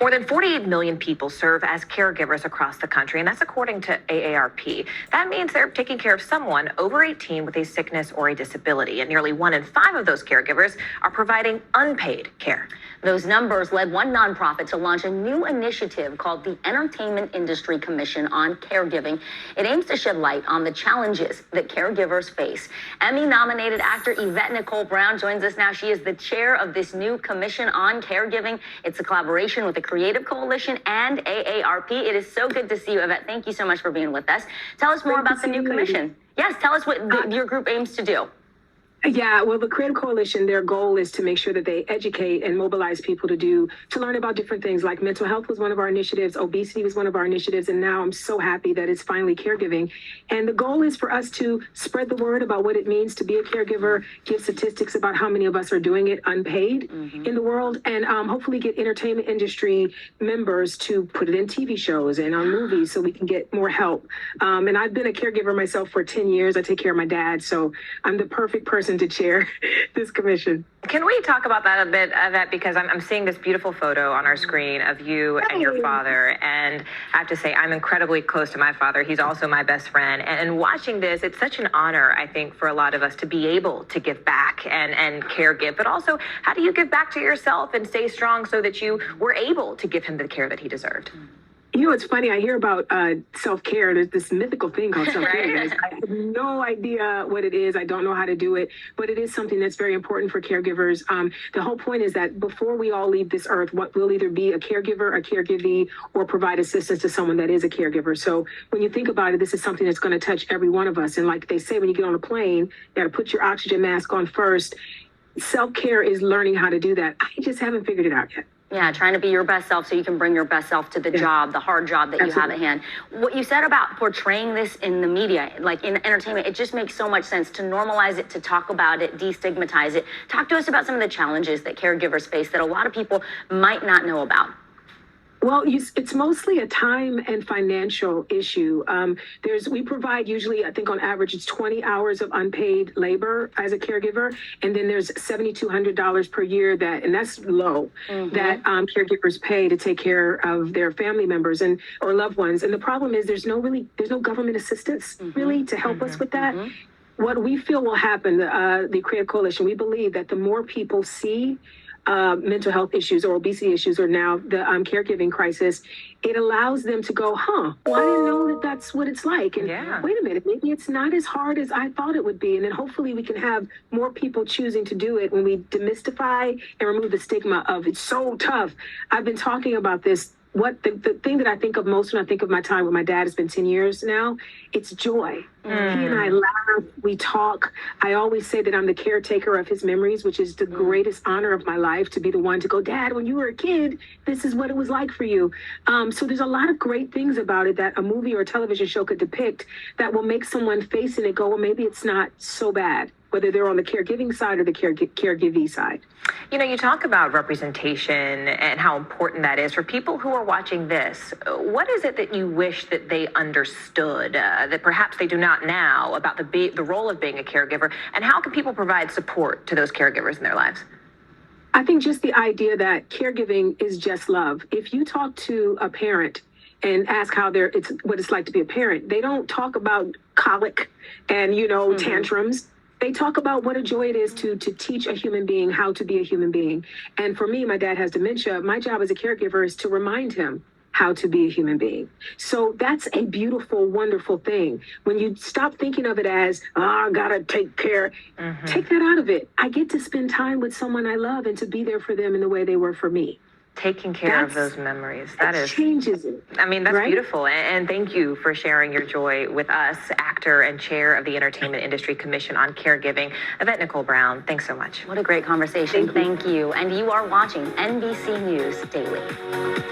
More than 48 million people serve as caregivers across the country, and that's according to AARP. That means they're taking care of someone over 18 with a sickness or a disability, and nearly 1 in 5 of those caregivers are providing unpaid care. Those numbers led one nonprofit to launch a new initiative called the Entertainment Industry Commission on Caregiving. It aims to shed light on the challenges that caregivers face. Emmy-nominated actor Yvette Nicole Brown joins us now. She is the chair of this new Commission on Caregiving. It's a collaboration with the Creative Coalition and AARP. It is so good to see you, Yvette. Thank you so much for being with us. Tell us more about the new commission. Yes, tell us what your group aims to do. Yeah, well, the Creative Coalition, their goal is to make sure that they educate and mobilize people to learn about different things. Like mental health was one of our initiatives, obesity was one of our initiatives, and now I'm so happy that it's finally caregiving. And the goal is for us to spread the word about what it means to be a caregiver, give statistics about how many of us are doing it unpaid in the world, and hopefully get entertainment industry members to put it in TV shows and on movies so we can get more help. And I've been a caregiver myself for 10 years. I take care of my dad, so I'm the perfect person to chair this commission. Can we talk about that a bit, Yvette, because I'm seeing this beautiful photo on our screen of you and your father, and I have to say I'm incredibly close to my father. He's also my best friend, and watching this, it's such an honor, I think, for a lot of us to be able to give back and care give, but also how do you give back to yourself and stay strong so that you were able to give him the care that he deserved? You know, it's funny. I hear about self-care. There's this mythical thing called self-care. Right? I have no idea what it is. I don't know how to do it, but it is something that's very important for caregivers. The whole point is that before we all leave this earth, we'll either be a caregiver, a caregivee, or provide assistance to someone that is a caregiver. So when you think about it, this is something that's going to touch every one of us. And like they say, when you get on a plane, you got to put your oxygen mask on first. Self-care is learning how to do that. I just haven't figured it out yet. Yeah, trying to be your best self so you can bring your best self to the job, the hard job that you have at hand. What you said about portraying this in the media, like in entertainment, it just makes so much sense to normalize it, to talk about it, destigmatize it. Talk to us about some of the challenges that caregivers face that a lot of people might not know about. Well, it's mostly a time and financial issue. We provide usually, I think on average, it's 20 hours of unpaid labor as a caregiver. And then there's $7,200 per year and that's low, that caregivers pay to take care of their family members or loved ones. And the problem is there's no government assistance really to help us with that. What we feel will happen, the Creative Coalition, we believe that the more people see mental health issues or obesity issues or now the caregiving crisis, it allows them to go, well, I didn't know that that's what it's like. And wait a minute, maybe it's not as hard as I thought it would be. And then hopefully we can have more people choosing to do it when we demystify and remove the stigma of it's so tough. I've been talking about this. The thing that I think of most when I think of my time with my dad, has been 10 years now, it's joy. He and I laugh, we talk. I always say that I'm the caretaker of his memories, which is the greatest honor of my life, to be the one to go, Dad, when you were a kid, this is what it was like for you. So there's a lot of great things about it that a movie or a television show could depict that will make someone facing it go, well, maybe it's not so bad, whether they're on the caregiving side or the caregivee side. You know, you talk about representation and how important that is for people who are watching this. What is it that you wish that they understood that perhaps they do not now about the role of being a caregiver, and how can people provide support to those caregivers in their lives? I think just the idea that caregiving is just love. If you talk to a parent and ask what it's like to be a parent, they don't talk about colic and, tantrums. They talk about what a joy it is to teach a human being how to be a human being. And for me, my dad has dementia. My job as a caregiver is to remind him how to be a human being. So that's a beautiful, wonderful thing. When you stop thinking of it as, I gotta take care, take that out of it. I get to spend time with someone I love and to be there for them in the way they were for me. Taking care of those memories. That changes it. I mean, that's beautiful. And thank you for sharing your joy with us, actor and chair of the Entertainment Industry Commission on Caregiving, Yvette Nicole Brown. Thanks so much. What a great conversation. Thank you. And you are watching NBC News Daily.